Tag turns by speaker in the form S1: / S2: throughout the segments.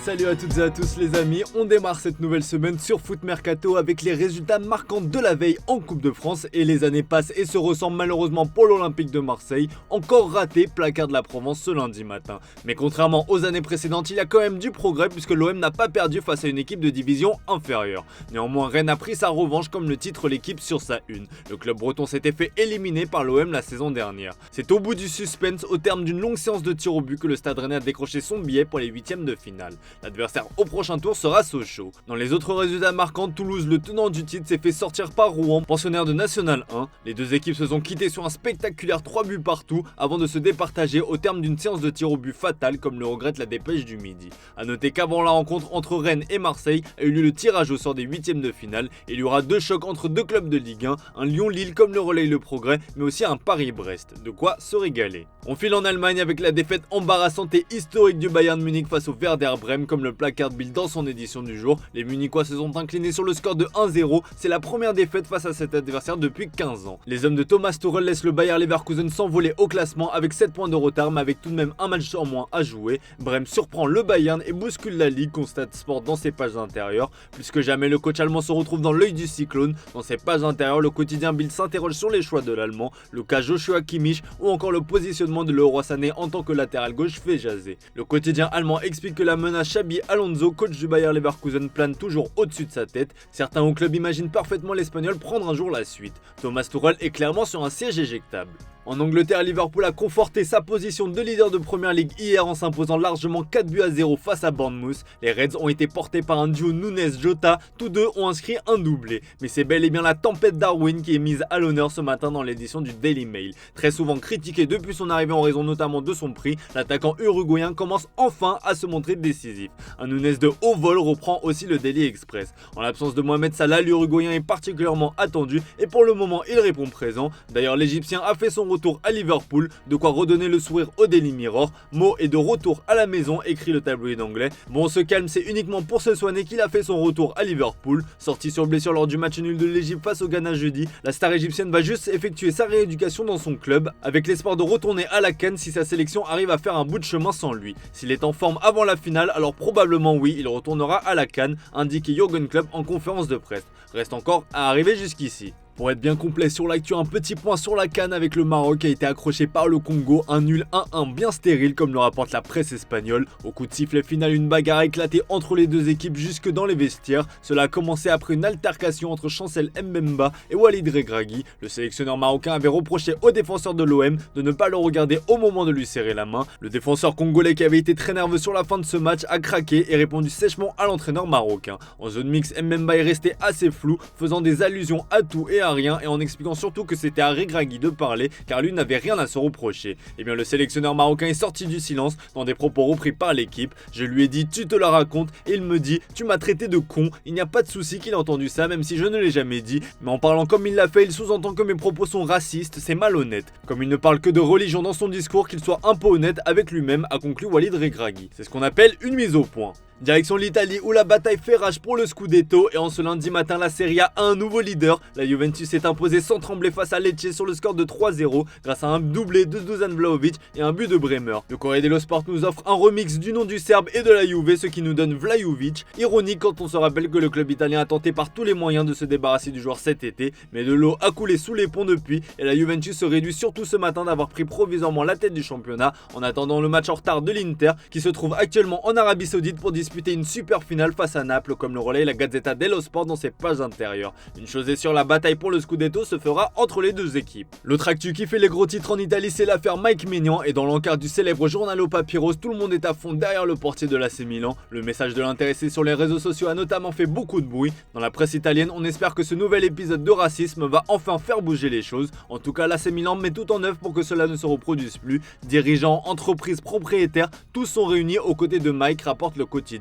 S1: Salut à toutes et à tous les amis, on démarre cette nouvelle semaine sur Foot Mercato avec les résultats marquants de la veille en Coupe de France et les années passent et se ressemblent malheureusement pour l'Olympique de Marseille, encore raté, placard de la Provence ce lundi matin. Mais contrairement aux années précédentes, il y a quand même du progrès puisque l'OM n'a pas perdu face à une équipe de division inférieure. Néanmoins, Rennes a pris sa revanche comme le titre l'équipe sur sa une. Le club breton s'était fait éliminer par l'OM la saison dernière. C'est au bout du suspense, au terme d'une longue séance de tir au but que le Stade Rennais a décroché son billet pour les huitièmes de finale. L'adversaire au prochain tour sera Sochaux. Dans les autres résultats marquants, Toulouse, le tenant du titre, s'est fait sortir par Rouen, pensionnaire de National 1. Les deux équipes se sont quittées sur un spectaculaire 3 buts partout avant de se départager au terme d'une séance de tir au but fatale comme le regrette la dépêche du midi. A noter qu'avant la rencontre entre Rennes et Marseille a eu lieu le tirage au sort des huitièmes de finale et il y aura deux chocs entre deux clubs de Ligue 1, un Lyon-Lille comme le relaye le Progrès mais aussi un Paris-Brest, de quoi se régaler. On file en Allemagne avec la défaite embarrassante et historique du Bayern Munich face au Werder Bremen comme le placard Bild dans son édition du jour. Les Munichois se sont inclinés sur le score de 1-0, c'est la première défaite face à cet adversaire depuis 15 ans. Les hommes de Thomas Tuchel laissent le Bayer Leverkusen s'envoler au classement avec 7 points de retard mais avec tout de même un match en moins à jouer. Bremen surprend le Bayern et bouscule la Ligue, constate Sport dans ses pages intérieures. Plus que jamais, le coach allemand se retrouve dans l'œil du cyclone. Dans ses pages intérieures, le quotidien Bild s'interroge sur les choix de l'Allemand, le cas Joshua Kimmich ou encore le positionnement de Leroy Sané en tant que latéral gauche fait jaser. Le quotidien allemand explique que la menace Xabi Alonso, coach du Bayer Leverkusen, plane toujours au-dessus de sa tête. Certains au club imaginent parfaitement l'Espagnol prendre un jour la suite. Thomas Tuchel est clairement sur un siège éjectable. En Angleterre, Liverpool a conforté sa position de leader de Premier League hier en s'imposant largement 4-0 face à Bournemouth. Les Reds ont été portés par un duo Nunez-Jota, tous deux ont inscrit un doublé. Mais c'est bel et bien la tempête Darwin qui est mise à l'honneur ce matin dans l'édition du Daily Mail. Très souvent critiqué depuis son arrivée en raison notamment de son prix, l'attaquant uruguayen commence enfin à se montrer décisif. Un Nunez de haut vol reprend aussi le Daily Express. En l'absence de Mohamed Salah, l'uruguayen est particulièrement attendu et pour le moment il répond présent. D'ailleurs, l'Égyptien a fait son retour à Liverpool, de quoi redonner le sourire au Daily Mirror. Mo est de retour à la maison, écrit le tabloïd anglais. Bon, on se calme, c'est uniquement pour se soigner qu'il a fait son retour à Liverpool. Sorti sur blessure lors du match nul de l'Égypte face au Ghana jeudi, la star égyptienne va juste effectuer sa rééducation dans son club, avec l'espoir de retourner à la CAN si sa sélection arrive à faire un bout de chemin sans lui. S'il est en forme avant la finale, alors probablement oui, il retournera à la CAN, indique Jürgen Klopp en conférence de presse. Reste encore à arriver jusqu'ici. Pour être bien complet sur l'actu, un petit point sur la CAN avec le Maroc qui a été accroché par le Congo, un nul 1-1 bien stérile comme le rapporte la presse espagnole. Au coup de sifflet final, une bagarre a éclaté entre les deux équipes jusque dans les vestiaires. Cela a commencé après une altercation entre Chancel Mbemba et Walid Regragui. Le sélectionneur marocain avait reproché au défenseur de l'OM de ne pas le regarder au moment de lui serrer la main. Le défenseur congolais qui avait été très nerveux sur la fin de ce match a craqué et répondu sèchement à l'entraîneur marocain. En zone mixte, Mbemba est resté assez flou, faisant des allusions à tout et à rien et en expliquant surtout que c'était à Regragui de parler car lui n'avait rien à se reprocher. Et bien le sélectionneur marocain est sorti du silence dans des propos repris par l'équipe. Je lui ai dit tu te la racontes et il me dit tu m'as traité de con. Il n'y a pas de souci qu'il ait entendu ça même si je ne l'ai jamais dit, mais en parlant comme il l'a fait il sous-entend que mes propos sont racistes, c'est malhonnête. Comme il ne parle que de religion dans son discours, qu'il soit un peu honnête avec lui-même, a conclu Walid Regragui. C'est ce qu'on appelle une mise au point. Direction l'Italie où la bataille fait rage pour le Scudetto et en ce lundi matin la Serie A a un nouveau leader. La Juventus s'est imposée sans trembler face à Lecce sur le score de 3-0 grâce à un doublé de Dusan Vlahovic et un but de Bremer. Le Corriere dello Sport nous offre un remix du nom du Serbe et de la Juve, ce qui nous donne Vlahovic. Ironique quand on se rappelle que le club italien a tenté par tous les moyens de se débarrasser du joueur cet été, mais de l'eau a coulé sous les ponts depuis et la Juventus se réduit surtout ce matin d'avoir pris provisoirement la tête du championnat en attendant le match en retard de l'Inter qui se trouve actuellement en Arabie Saoudite pour disputer une super finale face à Naples comme le relaye la Gazzetta dello Sport dans ses pages intérieures. Une chose est sûre, la bataille pour le Scudetto se fera entre les deux équipes. L'autre actu qui fait les gros titres en Italie, c'est l'affaire Mike Maignan et dans l'encart du célèbre Giornalo Papyrus, tout le monde est à fond derrière le portier de l'AC Milan. Le message de l'intéressé sur les réseaux sociaux a notamment fait beaucoup de bruit. Dans la presse italienne, on espère que ce nouvel épisode de racisme va enfin faire bouger les choses. En tout cas, l'AC Milan met tout en œuvre pour que cela ne se reproduise plus. Dirigeants, entreprises, propriétaires, tous sont réunis aux côtés de Mike, rapporte le quotidien.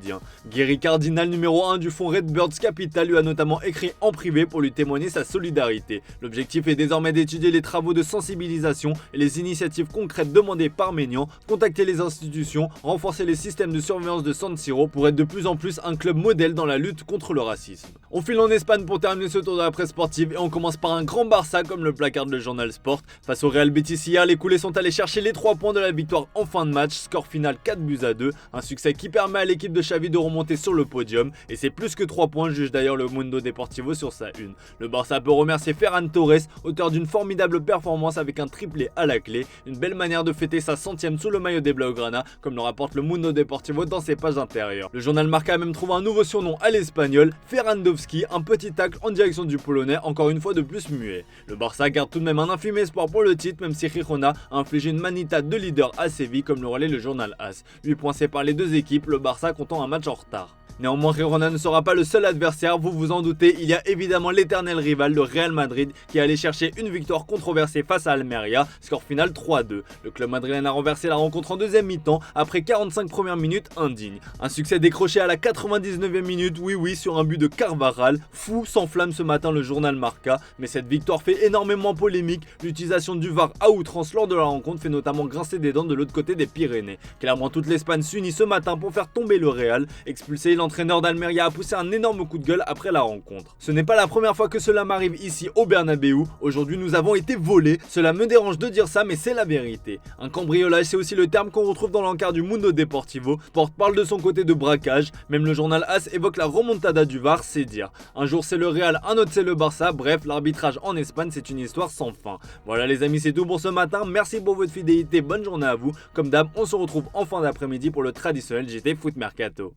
S1: Gary Cardinal, numéro 1 du fonds Redbirds Capital, lui a notamment écrit en privé pour lui témoigner sa solidarité. L'objectif est désormais d'étudier les travaux de sensibilisation et les initiatives concrètes demandées par Maignan, contacter les institutions, renforcer les systèmes de surveillance de San Siro pour être de plus en plus un club modèle dans la lutte contre le racisme. On file en Espagne pour terminer ce tour de la presse sportive et on commence par un grand Barça comme le placarde le journal Sport. Face au Real Betis hier, les coulés sont allés chercher les 3 points de la victoire en fin de match, score final 4-2, un succès qui permet à l'équipe de Xavi de remonter sur le podium et c'est plus que 3 points, juge d'ailleurs le Mundo Deportivo sur sa une. Le Barça peut remercier Ferran Torres, auteur d'une formidable performance avec un triplé à la clé, une belle manière de fêter sa 100e sous le maillot des Blaugrana comme le rapporte le Mundo Deportivo dans ses pages intérieures. Le journal Marca a même trouvé un nouveau surnom à l'espagnol, Ferrandovski, un petit tacle en direction du Polonais, encore une fois de plus muet. Le Barça garde tout de même un infime espoir pour le titre, même si Girona a infligé une manita de leader à Séville, comme le relaie le journal AS. 8 points séparent les deux équipes, le Barça comptant un match en retard. Néanmoins, Girona ne sera pas le seul adversaire, vous vous en doutez, il y a évidemment l'éternel rival, le Real Madrid, qui est allé chercher une victoire controversée face à Almeria, score final 3-2. Le club madrilène a renversé la rencontre en deuxième mi-temps, après 45 premières minutes indignes. Un succès décroché à la 99e minute, oui, sur un but de Carvajal. Fou s'enflamme ce matin le journal Marca, mais cette victoire fait énormément polémique. L'utilisation du VAR à outrance lors de la rencontre fait notamment grincer des dents de l'autre côté des Pyrénées. Clairement, toute l'Espagne s'unit ce matin pour faire tomber le Real, expulsé. L'entraîneur d'Almeria a poussé un énorme coup de gueule après la rencontre. Ce n'est pas la première fois que cela m'arrive ici au Bernabéu. Aujourd'hui, nous avons été volés. Cela me dérange de dire ça, mais c'est la vérité. Un cambriolage, c'est aussi le terme qu'on retrouve dans l'encart du Mundo Deportivo. Sport parle de son côté de braquage. Même le journal AS évoque la remontada du VAR, c'est dire. Un jour c'est le Real, un autre c'est le Barça. Bref, l'arbitrage en Espagne, c'est une histoire sans fin. Voilà les amis, c'est tout pour ce matin. Merci pour votre fidélité. Bonne journée à vous. Comme d'hab, on se retrouve en fin d'après-midi pour le traditionnel JT Foot Mercato.